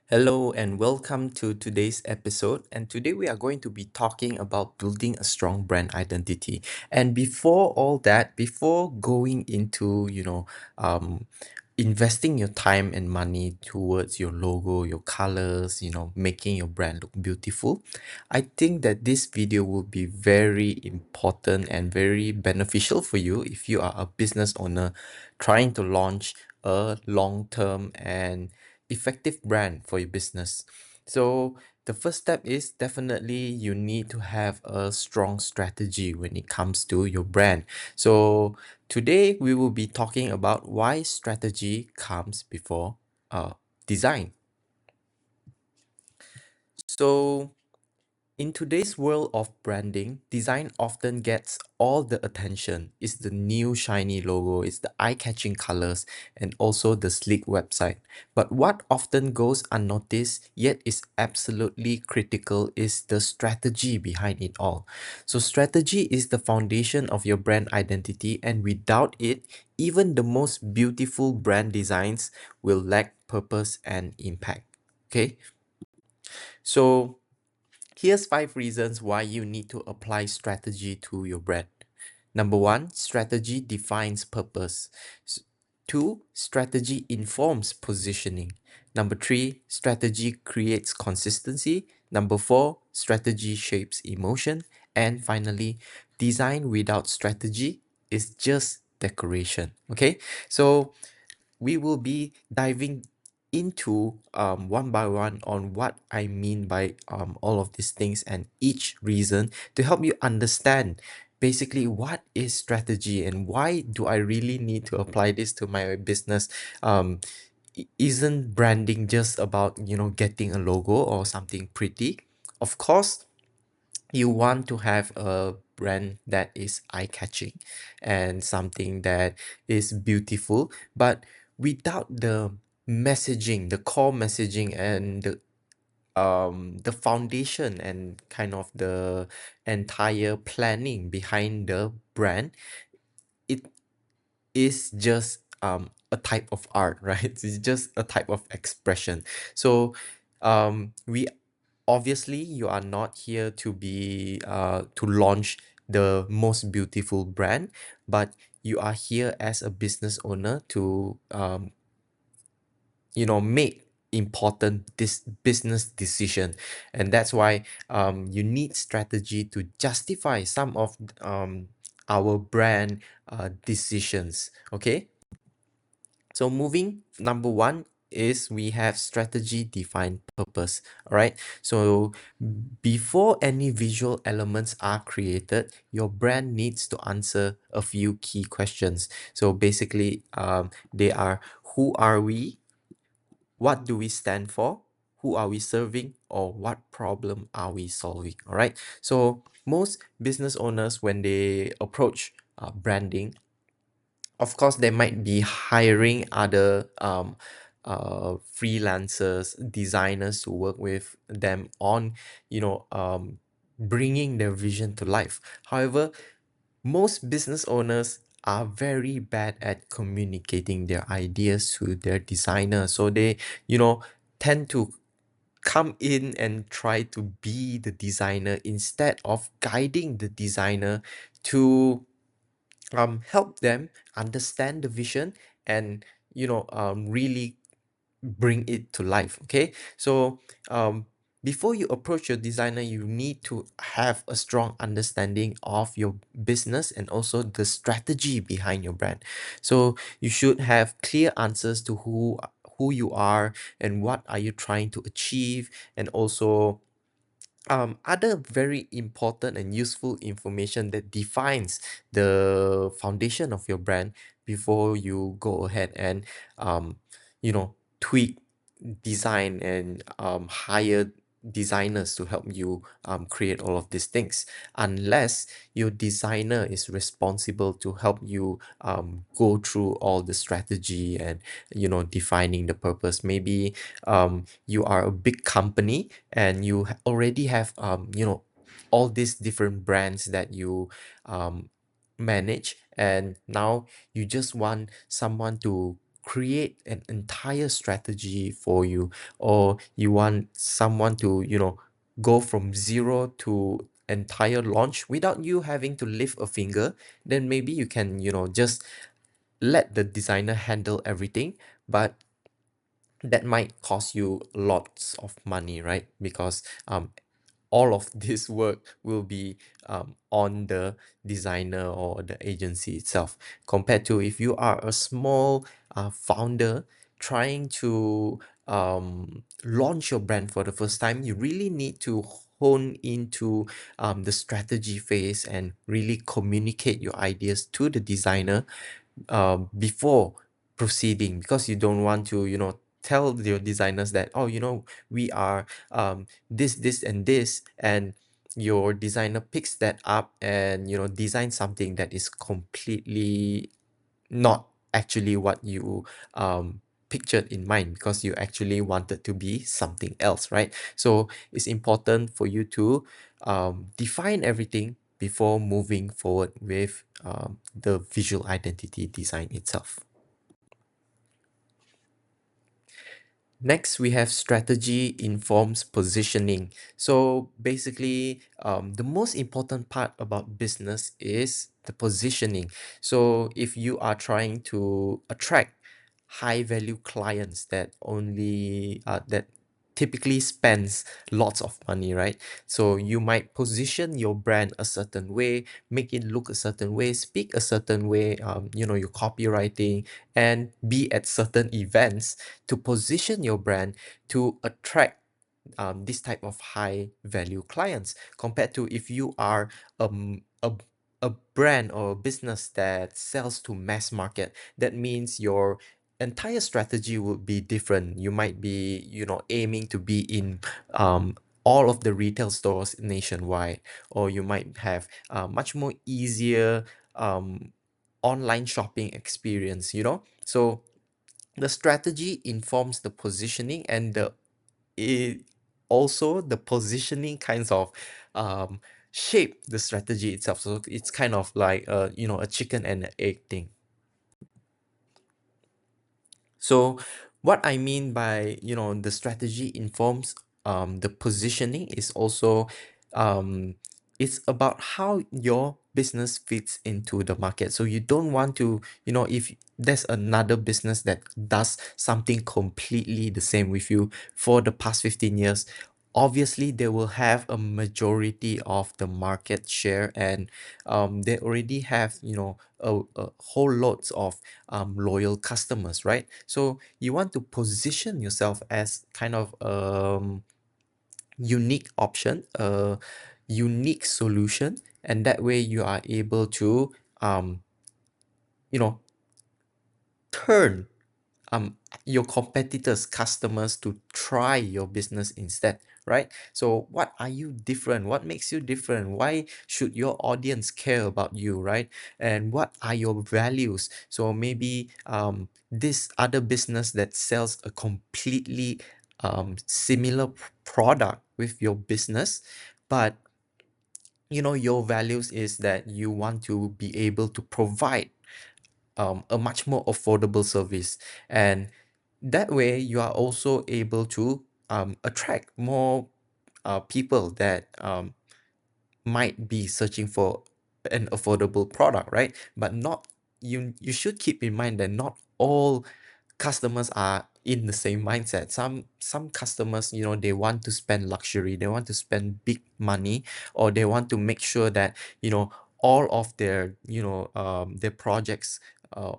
Hello and welcome to today's episode. And today we are going to be talking about building a strong brand identity. And before all that, before going into, investing your time and money towards your logo, your colors, making your brand look beautiful, I think that this video will be very important and very beneficial for you if you are a business owner trying to launch a long-term and effective brand for your business. So the first step is definitely you need to have a strong strategy when it comes to your brand. So today we will be talking about why strategy comes before design. So in today's world of branding, design often gets all the attention. It's the new shiny logo, it's the eye-catching colors, and also the sleek website. But what often goes unnoticed, yet is absolutely critical, is the strategy behind it all. So strategy is the foundation of your brand identity, and without it, even the most beautiful brand designs will lack purpose and impact. Okay, so here's 5 reasons why you need to apply strategy to your brand. Number one, strategy defines purpose. Two, strategy informs positioning. Number three, strategy creates consistency. Number four, strategy shapes emotion. And finally, design without strategy is just decoration. Okay, so we will be diving into one by one on what I mean by all of these things and each reason to help you understand basically what is strategy and why do I really need to apply this to my business. Isn't branding just about getting a logo or something pretty? Of course you want to have a brand that is eye-catching and something that is beautiful, but without the messaging, the core messaging and the foundation and kind of the entire planning behind the brand, it is just a type of art, right? It's just a type of expression. So we obviously you are not here to be to launch the most beautiful brand, but you are here as a business owner to make important this business decision, and that's why you need strategy to justify some of our brand decisions. Okay, so moving, number one is we have strategy defined purpose. All right. So before any visual elements are created, your brand needs to answer a few key questions. So basically, they are: who are we? What do we stand for? Who are we serving? Or what problem are we solving? All right. So most business owners, when they approach branding, of course they might be hiring other freelancers, designers to work with them on bringing their vision to life. However, most business owners are very bad at communicating their ideas to their designer, so they tend to come in and try to be the designer instead of guiding the designer to help them understand the vision and really bring it to life. Okay, so before you approach your designer, you need to have a strong understanding of your business and also the strategy behind your brand. So you should have clear answers to who you are and what are you trying to achieve, and also other very important and useful information that defines the foundation of your brand before you go ahead and um, tweak, design, and hire designers to help you create all of these things, unless your designer is responsible to help you go through all the strategy and defining the purpose. Maybe you are a big company and you already have all these different brands that you manage, and now you just want someone to create an entire strategy for you, or you want someone to, go from zero to entire launch without you having to lift a finger, then maybe you can, just let the designer handle everything. But that might cost you lots of money, right? Because all of this work will be on the designer or the agency itself, compared to if you are a small founder trying to launch your brand for the first time. You really need to hone into the strategy phase and really communicate your ideas to the designer before proceeding, because you don't want to, tell your designers that, oh, we are this and this, and your designer picks that up and, design something that is completely not actually what you pictured in mind, because you actually wanted to be something else, right? So it's important for you to define everything before moving forward with the visual identity design itself. Next, we have strategy informs positioning. So basically, the most important part about business is the positioning. So if you are trying to attract high value clients that only that typically spends lots of money, right? So you might position your brand a certain way, make it look a certain way, speak a certain way, your copywriting, and be at certain events to position your brand to attract this type of high value clients, compared to if you are a brand or a business that sells to mass market. That means your entire strategy would be different. You might be, aiming to be in all of the retail stores nationwide, or you might have much more easier online shopping experience, so the strategy informs the positioning, and it also the positioning kinds of um shape the strategy itself. So it's kind of like a chicken and an egg thing. So what I mean by, the strategy informs the positioning is also um it's about how your business fits into the market. So you don't want to, if there's another business that does something completely the same with you for the past 15 years, obviously they will have a majority of the market share, and they already have, a whole lots of loyal customers, right? So you want to position yourself as kind of unique option, a unique solution, and that way you are able to you know turn your competitors customers to try your business instead, right? So what are you different, what makes you different, why should your audience care about you, right? And what are your values? So maybe this other business that sells a completely similar product with your business, but your values is that you want to be able to provide a much more affordable service, and that way you are also able to attract more people that might be searching for an affordable product, right? But not, you should keep in mind that not all customers are in the same mindset. Some customers, they want to spend luxury, they want to spend big money, or they want to make sure that, all of their, their projects uh,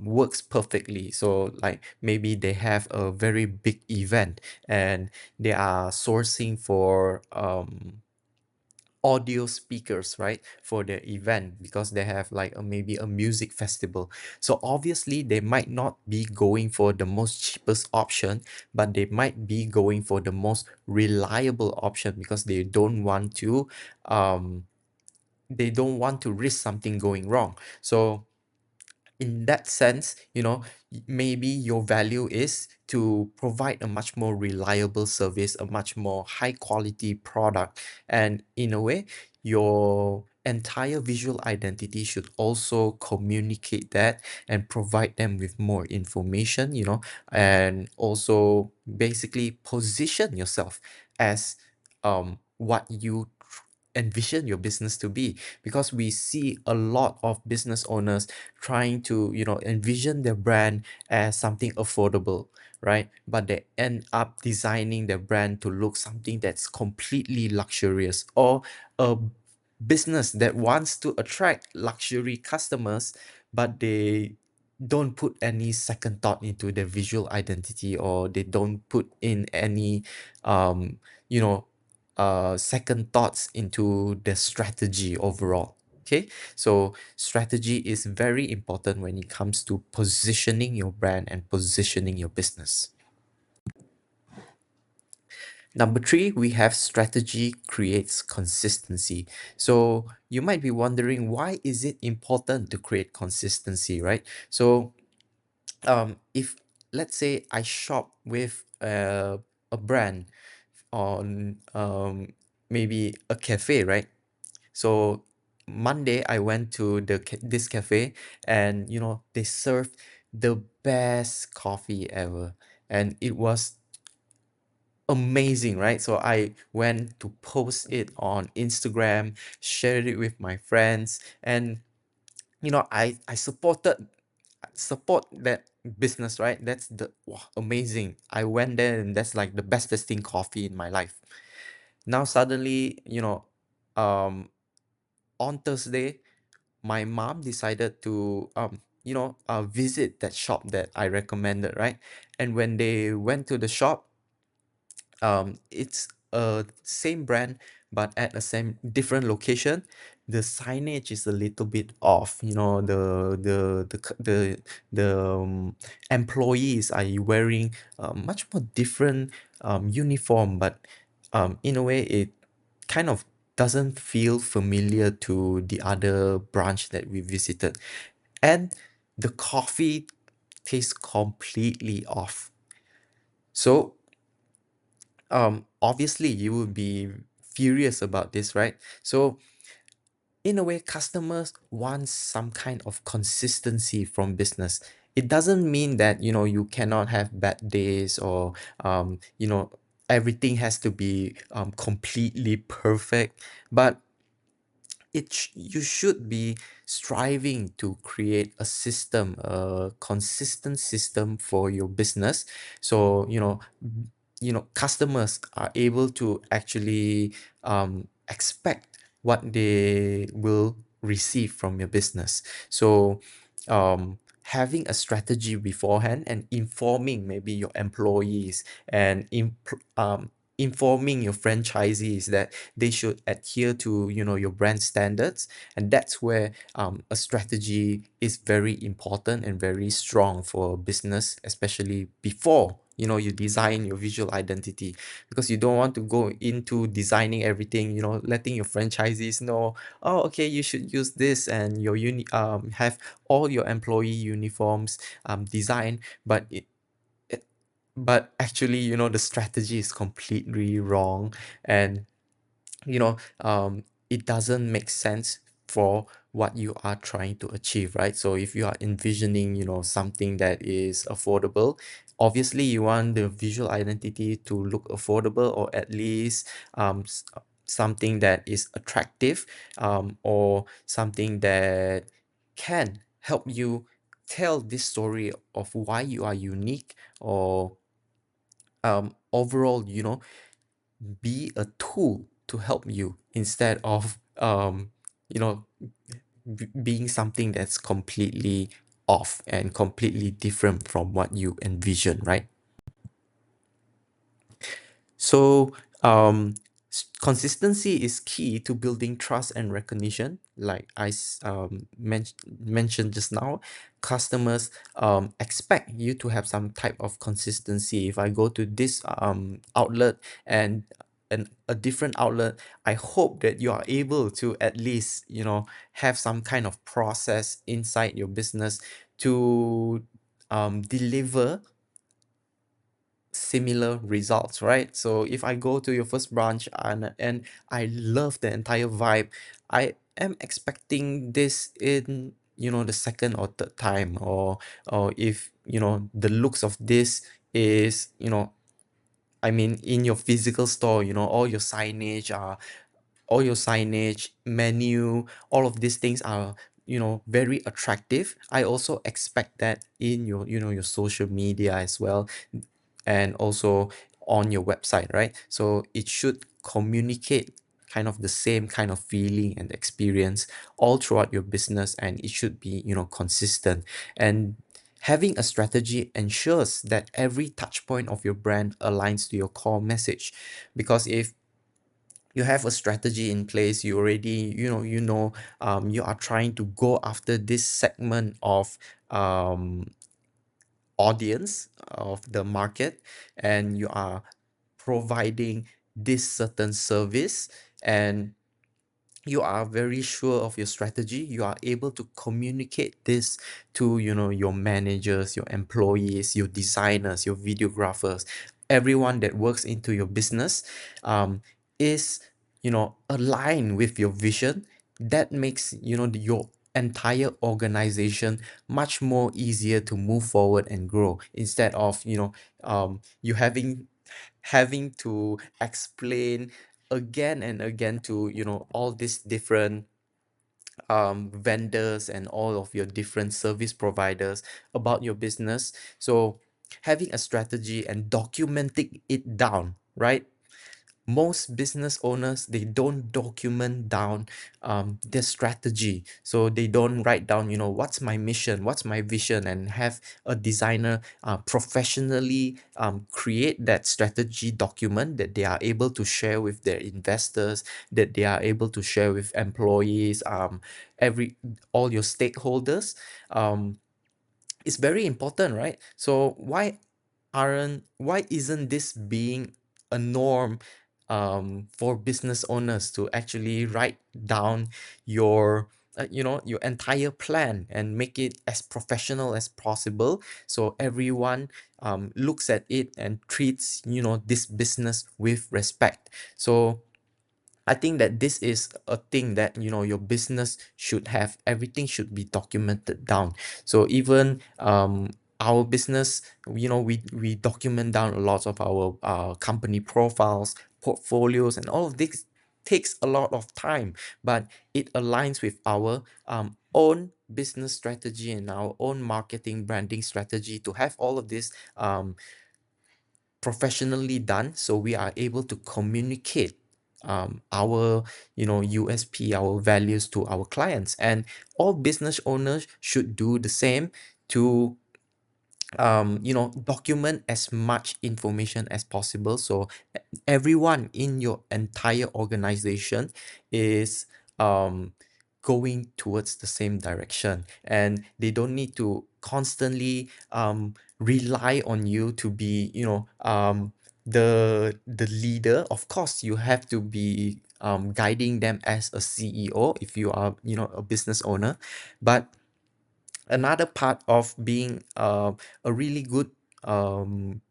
works perfectly. So like maybe they have a very big event and they are sourcing for audio speakers, right, for the event, because they have like maybe a music festival. So obviously they might not be going for the most cheapest option, but they might be going for the most reliable option, because they don't want to risk something going wrong. So in that sense, maybe your value is to provide a much more reliable service, a much more high quality product, and in a way, your entire visual identity should also communicate that and provide them with more information, and also basically position yourself as what you envision your business to be, because we see a lot of business owners trying to envision their brand as something affordable, right? But they end up designing their brand to look something that's completely luxurious, or a business that wants to attract luxury customers, but they don't put any second thought into their visual identity, or they don't put in any um you know second thoughts into the strategy overall. Okay, so strategy is very important when it comes to positioning your brand and positioning your business. Number three, we have strategy creates consistency. So you might be wondering, why is it important to create consistency, right? So if let's say I shop with a brand on maybe a cafe, right? So Monday I went to this cafe, and they served the best coffee ever, and it was amazing, right? So I went to post it on Instagram, shared it with my friends, and I support that business, right? That's the wow, amazing. I went there, and that's like the best tasting coffee in my life. Now suddenly, um on Thursday, my mom decided to visit that shop that I recommended, right? And when they went to the shop, it's a same brand, but at a same different location. The signage is a little bit off, the employees are wearing much more different uniform, but in a way it kind of doesn't feel familiar to the other branch that we visited. And the coffee tastes completely off. So obviously you will be furious about this, right? So in a way, customers want some kind of consistency from business. It doesn't mean that you cannot have bad days, or everything has to be completely perfect, but you should be striving to create a system, a consistent system for your business. So customers are able to actually expect what they will receive from your business. So having a strategy beforehand and informing maybe your employees, and informing your franchisees that they should adhere to your brand standards, and that's where a strategy is very important and very strong for business, especially before you design your visual identity, because you don't want to go into designing everything, letting your franchisees know, oh, okay, you should use this, and have all your employee uniforms designed, it but actually the strategy is completely wrong, and it doesn't make sense for what you are trying to achieve, right? So if you are envisioning something that is affordable, obviously you want the visual identity to look affordable, or at least something that is attractive, or something that can help you tell this story of why you are unique, or overall be a tool to help you, instead of you know being something that's completely off and completely different from what you envision, right? So, consistency is key to building trust and recognition. Like mentioned just now, customers expect you to have some type of consistency. If I go to this outlet, and a different outlet, I hope that you are able to at least have some kind of process inside your business to deliver similar results, right? So if I go to your first branch, and I love the entire vibe, I am expecting this in, the second or third time, or if, the looks of this is, I mean, in your physical store, all your signage, menu, all of these things are, very attractive. I also expect that in your, your social media as well, and also on your website, right? So it should communicate kind of the same kind of feeling and experience all throughout your business, and it should be, consistent. And having a strategy ensures that every touch point of your brand aligns to your core message. Because if you have a strategy in place, you already, you are trying to go after this segment of audience of the market, and you are providing this certain service, and you are very sure of your strategy, you are able to communicate this to, your managers, your employees, your designers, your videographers, everyone that works into your business, is, aligned with your vision. That makes, your entire organization much more easier to move forward and grow, instead of, you having to explain again and again to, all these different vendors and all of your different service providers about your business. So having a strategy and documenting it down, right? Most business owners, they don't document down their strategy. So they don't write down, what's my mission, what's my vision, and have a designer professionally create that strategy document that they are able to share with their investors, that they are able to share with employees, every all your stakeholders. It's very important, right? So why isn't this being a norm for business owners to actually write down your, your entire plan and make it as professional as possible, so everyone looks at it and treats, this business with respect. So I think that this is a thing that, your business should have. Everything should be documented down. So even our business, we document down a lot of our company profiles, portfolios, and all of this takes a lot of time, but it aligns with our own business strategy and our own marketing branding strategy to have all of this professionally done, so we are able to communicate our, USP, our values to our clients. And all business owners should do the same to document as much information as possible, so everyone in your entire organization is going towards the same direction, and they don't need to constantly rely on you to be, the leader. Of course, you have to be guiding them as a CEO if you are, a business owner. But another part of being a really good um,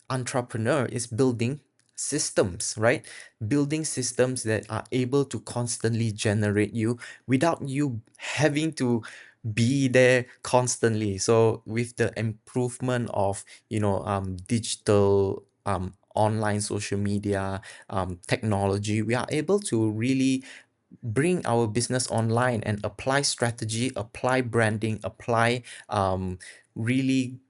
entrepreneur is building systems, right? Building systems that are able to constantly generate you without you having to be there constantly. So with the improvement of, digital online social media technology, we are able to really bring our business online and apply strategy, apply branding, apply really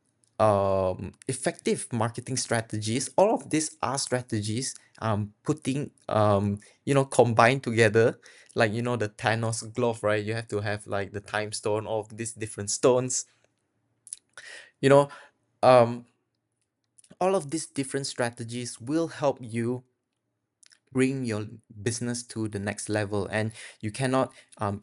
effective marketing strategies. All of these are strategies putting combined together, like, the Thanos glove, right? You have to have like the time stone, all of these different stones, you know um all of these different strategies will help you bring your business to the next level. And you cannot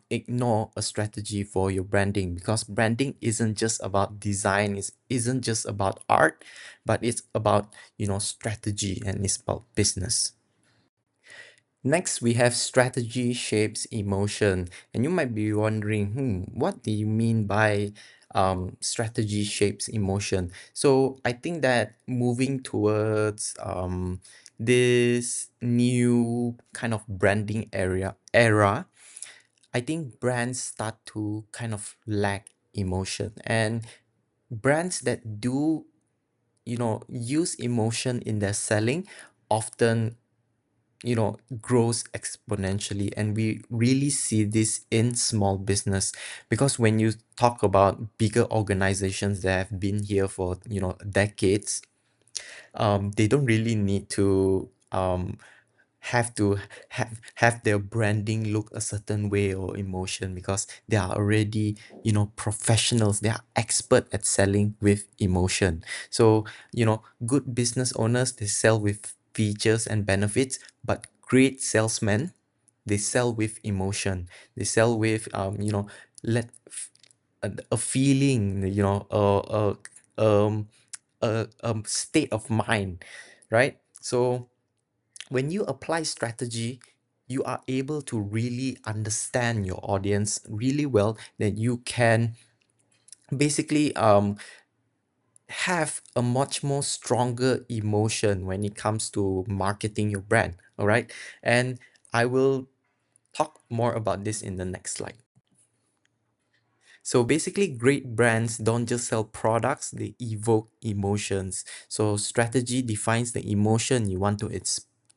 ignore a strategy for your branding, because branding isn't just about design, it isn't just about art, but it's about, strategy, and it's about business. Next, we have strategy shapes emotion. And you might be wondering, what do you mean by strategy shapes emotion? So I think that moving towards this new kind of branding era, I think brands start to kind of lack emotion, and brands that do, use emotion in their selling often, grows exponentially. And we really see this in small business, because when you talk about bigger organizations that have been here for, decades, they don't really need to have to have their branding look a certain way or emotion, because they are already, professionals. They are expert at selling with emotion. So, good business owners, they sell with features and benefits, but great salesmen, they sell with emotion. They sell with, let a feeling, a state of mind, right? So when you apply strategy, you are able to really understand your audience really well, that you can basically have a much more stronger emotion when it comes to marketing your brand. All right, and I will talk more about this in the next slide. So basically, great brands don't just sell products, they evoke emotions. So strategy defines the emotion you want to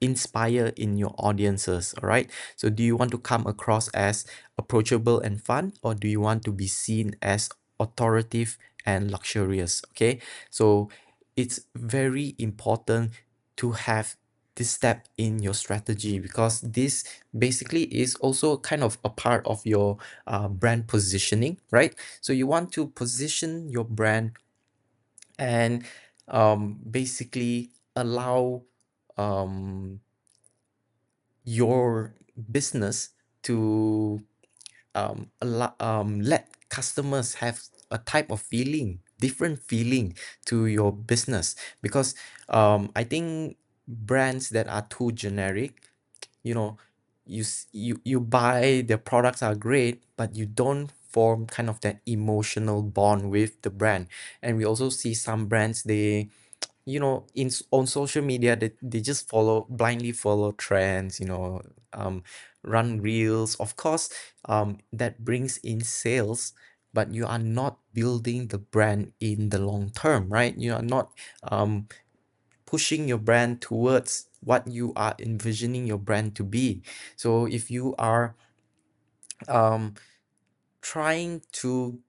inspire in your audiences. All right. So do you want to come across as approachable and fun, or do you want to be seen as authoritative and luxurious? Okay. So it's very important to have this step in your strategy, because this basically is also kind of a part of your brand positioning, right? So you want to position your brand and basically allow um, your business to let customers have a type of feeling, different feeling to your business. Because I think brands that are too generic, you know, you buy their products are great, but you don't form kind of that emotional bond with the brand. And we also see some brands, they, on social media, they just blindly follow trends, run reels. Of course, that brings in sales, but you are not building the brand in the long term, right? You are not um pushing your brand towards what you are envisioning your brand to be. So if you are um trying to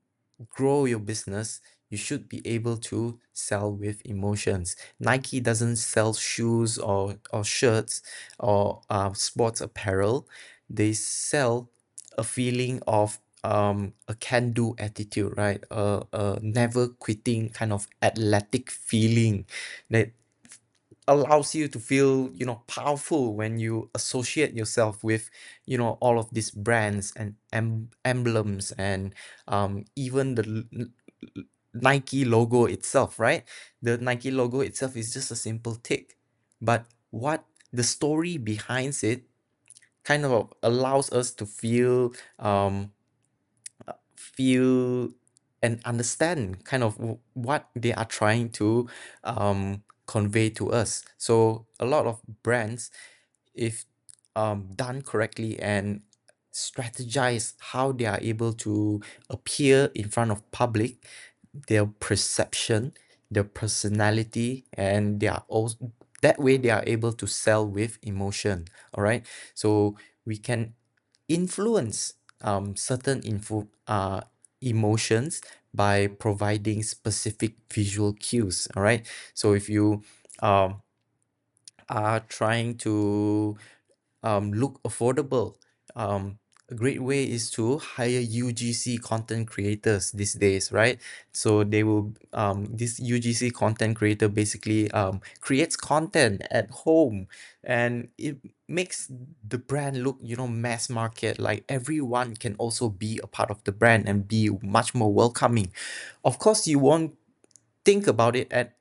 grow your business, you should be able to sell with emotions. Nike doesn't sell shoes or shirts or sports apparel. They sell a feeling of a can-do attitude, right? A never quitting kind of athletic feeling that allows you to feel, powerful when you associate yourself with, all of these brands and emblems, and even the Nike logo itself, right? The Nike logo itself is just a simple tick, but what the story behind it kind of allows us to feel and understand kind of what they are trying to convey to us. So a lot of brands, if done correctly and strategize how they are able to appear in front of public, their perception, their personality, and they are also, that way they are able to sell with emotion. All right, so we can influence certain emotions by providing specific visual cues. All right, so if you um, are trying to look affordable, a great way is to hire UGC content creators these days, right? So they will this UGC content creator basically creates content at home, and it makes the brand look, mass market, like everyone can also be a part of the brand and be much more welcoming. Of course, you won't think about it at,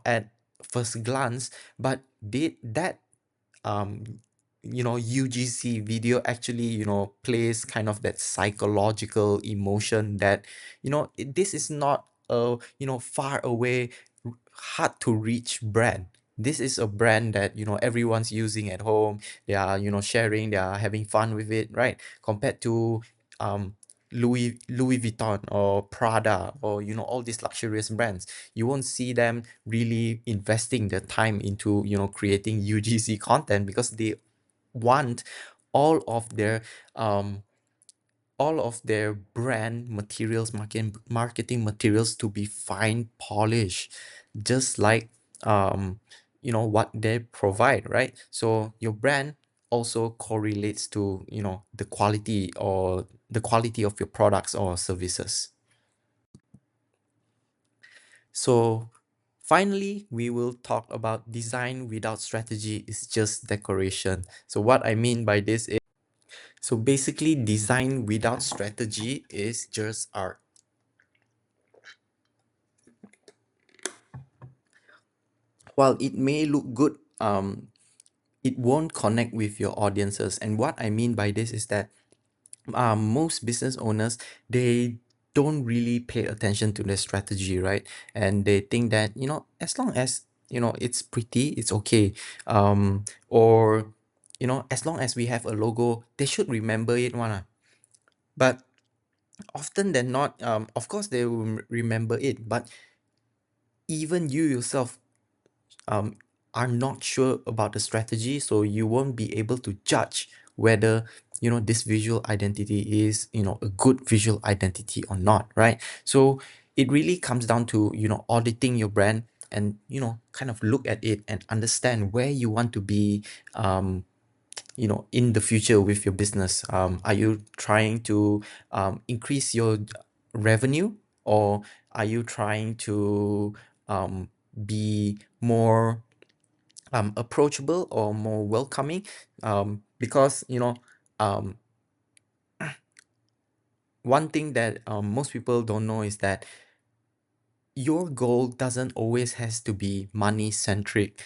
at first glance, but did that um UGC video actually, plays kind of that psychological emotion that, this is not a, far away, hard to reach brand. this is a brand that, everyone's using at home. They are, sharing, they are having fun with it, right? Compared to um Louis Vuitton or Prada, or all these luxurious brands. You won't see them really investing their time into, creating UGC content, because they want all of their um brand materials, marketing materials, to be fine polished, just like what they provide, right? So your brand also correlates to, the quality of your products or services. So finally, we will talk about design without strategy is just decoration. So what I mean by this is, so basically, design without strategy is just art. While it may look good, it won't connect with your audiences. And what I mean by this is that most business owners, they don't really pay attention to their strategy, right? And they think that, as long as, it's pretty, it's okay. Or, as long as we have a logo, they should remember it one. But often than not, of course they will remember it, but even you yourself um, are not sure about the strategy, so you won't be able to judge whether, this visual identity is, a good visual identity or not, right? So it really comes down to, auditing your brand, and, kind of look at it and understand where you want to be, in the future with your business. Are you trying to increase your revenue, or are you trying to be more approachable or more welcoming? Because, um, one thing that most people don't know is that your goal doesn't always has to be money centric.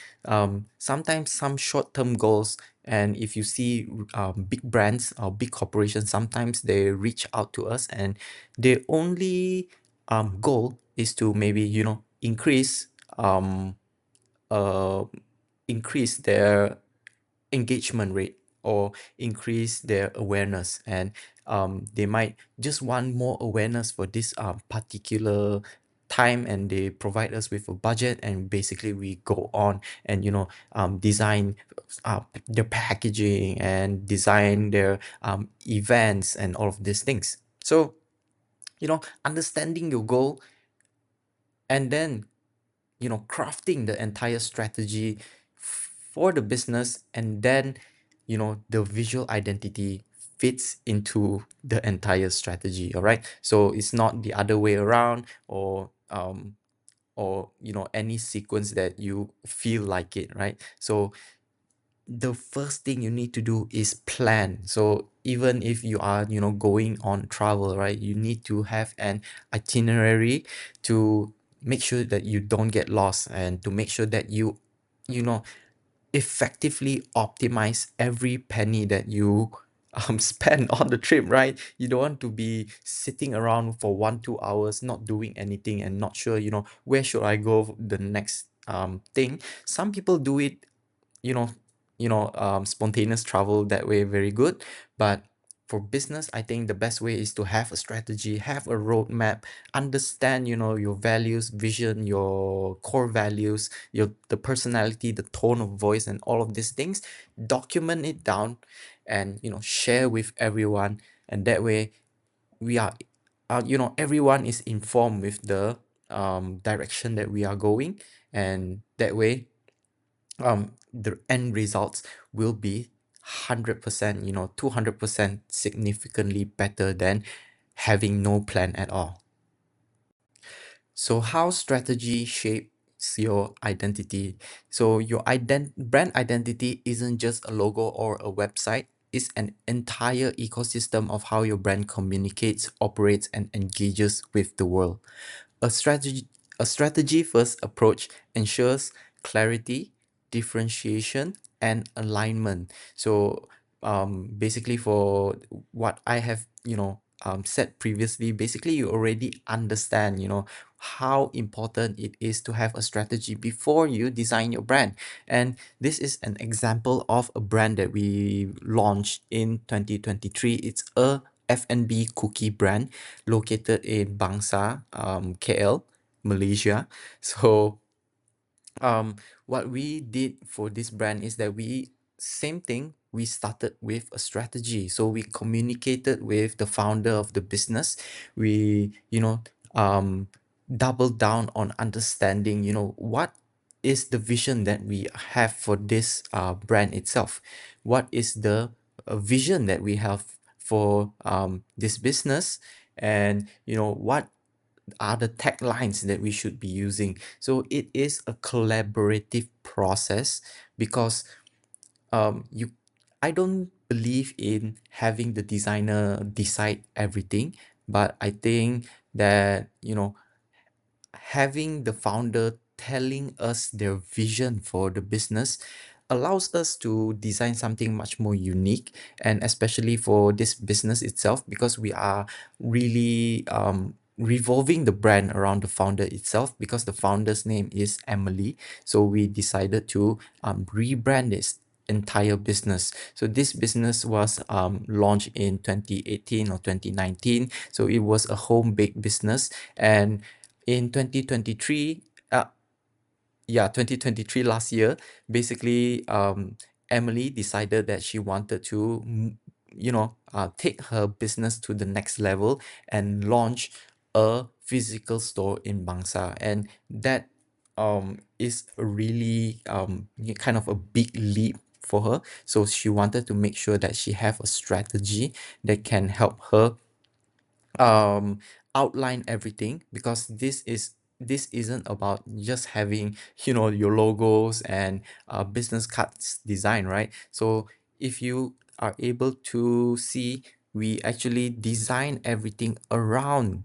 Sometimes some short-term goals, and if you see big brands or big corporations, sometimes they reach out to us, and their only goal is to maybe, increase um uh increase their engagement rate, or increase their awareness. And they might just want more awareness for this particular time, and they provide us with a budget, and basically we go on and, design their packaging, and design their events, and all of these things. So, understanding your goal, and then, crafting the entire strategy for the business, and then, the visual identity fits into the entire strategy. All right, so it's not the other way around, or any sequence that you feel like it, right? So the first thing you need to do is plan. So even if you are, going on travel, right, you need to have an itinerary to make sure that you don't get lost, and to make sure that you know effectively optimize every penny that you spend on the trip, right? You don't want to be sitting around for 1 2 hours not doing anything, and not sure, where should I go the next thing. Some people do it, you know spontaneous travel that way, very good. But for business, I think the best way is to have a strategy, have a roadmap, understand, your values, vision, your core values, the personality, the tone of voice, and all of these things. Document it down, and, share with everyone. And that way we are everyone is informed with the direction that we are going. And that way the end results will be 100%, 200% significantly better than having no plan at all. So how strategy shapes your identity? So your brand identity isn't just a logo or a website. It's an entire ecosystem of how your brand communicates, operates, and engages with the world. A strategy a strategy first approach ensures clarity, differentiation, and alignment. So basically, for what I have, said previously, basically you already understand, how important it is to have a strategy before you design your brand. And this is an example of a brand that we launched in 2023. It's a F&B cookie brand located in Bangsa, KL, Malaysia. So what we did for this brand is that same thing, we started with a strategy. So we communicated with the founder of the business. We doubled down on understanding, what is the vision that we have for this brand itself. What is the vision that we have for this business, and what are the taglines that we should be using. So it is a collaborative process, because you I don't believe in having the designer decide everything, but I think that having the founder telling us their vision for the business allows us to design something much more unique. And especially for this business itself, because we are really revolving the brand around the founder itself, because the founder's name is Emily. So we decided to rebrand this entire business. So this business was launched in 2018 or 2019. So it was a home baked business. And in 2023, 2023, last year, basically, Emily decided that she wanted to take her business to the next level and launch a physical store in Bangsa. And that is a really kind of a big leap for her. So she wanted to make sure that she have a strategy that can help her um outline everything, because this isn't about just having your logos and business cards design, right? So if you are able to see, we actually design everything around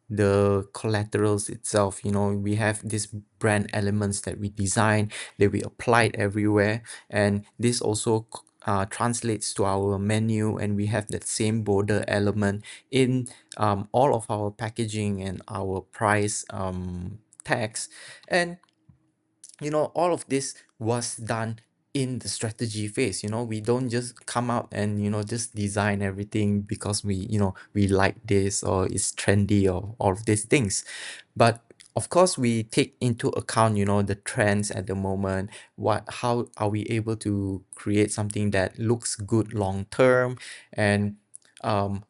the collaterals itself. We have these brand elements that we design, that we applied everywhere. And this also translates to our menu, and we have that same border element in all of our packaging and our price tags. And all of this was done in the strategy phase. We don't just come out and just design everything because we like this, or it's trendy, or all of these things. But of course we take into account the trends at the moment. How are we able to create something that looks good long term? And um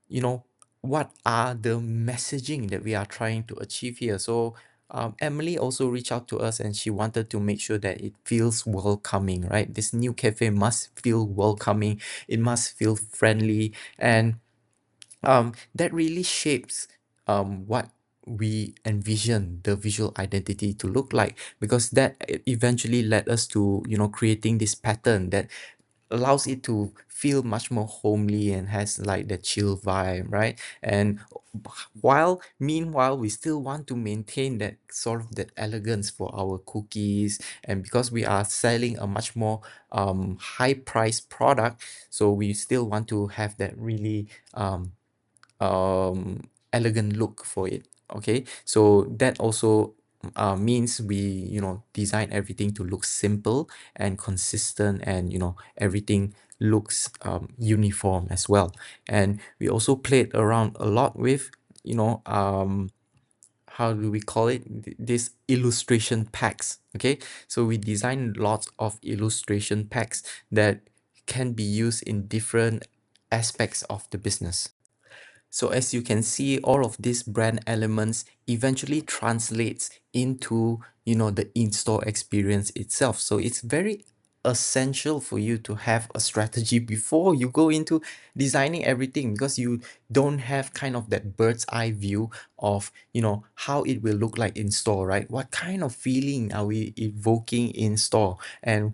you know what are the messaging that we are trying to achieve here? So Emily also reached out to us, and she wanted to make sure that it feels welcoming, right? This new cafe must feel welcoming, it must feel friendly. And that really shapes what we envision the visual identity to look like, because that eventually led us to creating this pattern that allows it to feel much more homely and has like the chill vibe, right? And meanwhile we still want to maintain that sort of that elegance for our cookies. And because we are selling a much more high price product, so we still want to have that really elegant look for it. Okay, so that also means we design everything to look simple and consistent, and everything looks uniform as well. And we also played around a lot with how do we call it, this illustration packs. Okay, so we designed lots of illustration packs that can be used in different aspects of the business. So as you can see, all of these brand elements eventually translates into, the in-store experience itself. So it's very essential for you to have a strategy before you go into designing everything, because you don't have kind of that bird's eye view of, how it will look like in store, right? What kind of feeling are we evoking in store? And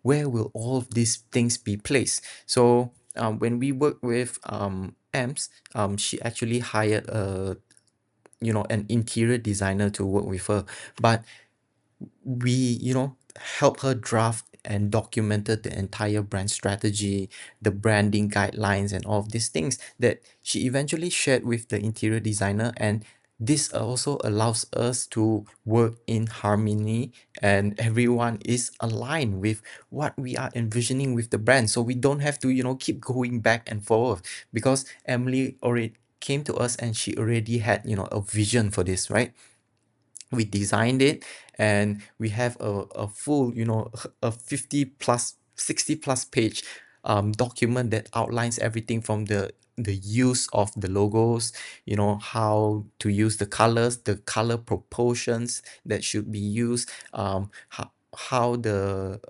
where will all of these things be placed? So when we work with AMS, she actually hired an interior designer to work with her. But we helped her draft and documented the entire brand strategy, the branding guidelines, and all of these things that she eventually shared with the interior designer. And this also allows us to work in harmony, and everyone is aligned with what we are envisioning with the brand. So we don't have to, keep going back and forth, because Emily already came to us and she already had, a vision for this, right? We designed it, and we have a full, a 50 plus 60 plus page document that outlines everything from the use of the logos, how to use the colors, the color proportions that should be used, how the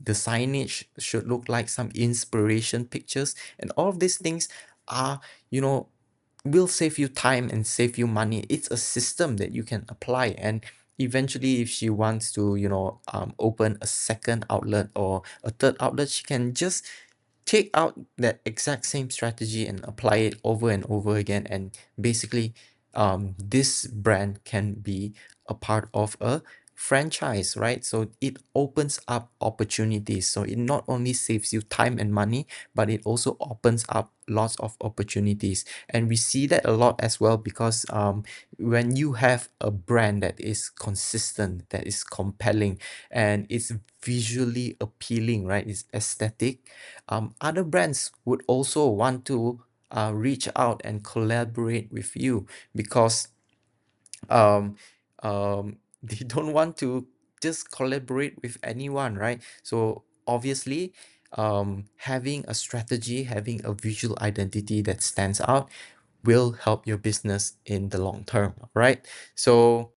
signage should look like, some inspiration pictures, and all of these things are, you know will save you time and save you money. It's a system that you can apply. And eventually, if she wants to, open a second outlet or a third outlet, she can just take out that exact same strategy and apply it over and over again. And basically, this brand can be a part of a franchise, right? So it opens up opportunities. So it not only saves you time and money, but it also opens up lots of opportunities. And we see that a lot as well, because when you have a brand that is consistent, that is compelling, and it's visually appealing, right? It's aesthetic. Other brands would also want to reach out and collaborate with you, because um, they don't want to just collaborate with anyone, right? So obviously, having a strategy, having a visual identity that stands out will help your business in the long term, right? So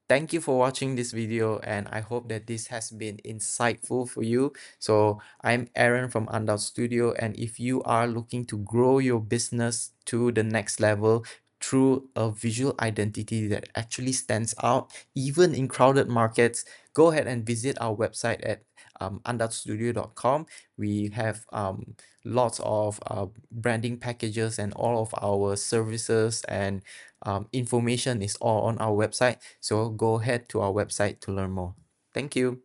thank you for watching this video, and I hope that this has been insightful for you. So I'm Aaron from Undoubted Studio, and if you are looking to grow your business to the next level through a visual identity that actually stands out even in crowded markets, go ahead and visit our website at undoubtedstudio.com. We have lots of branding packages, and all of our services and information is all on our website. So go ahead to our website to learn more. Thank you.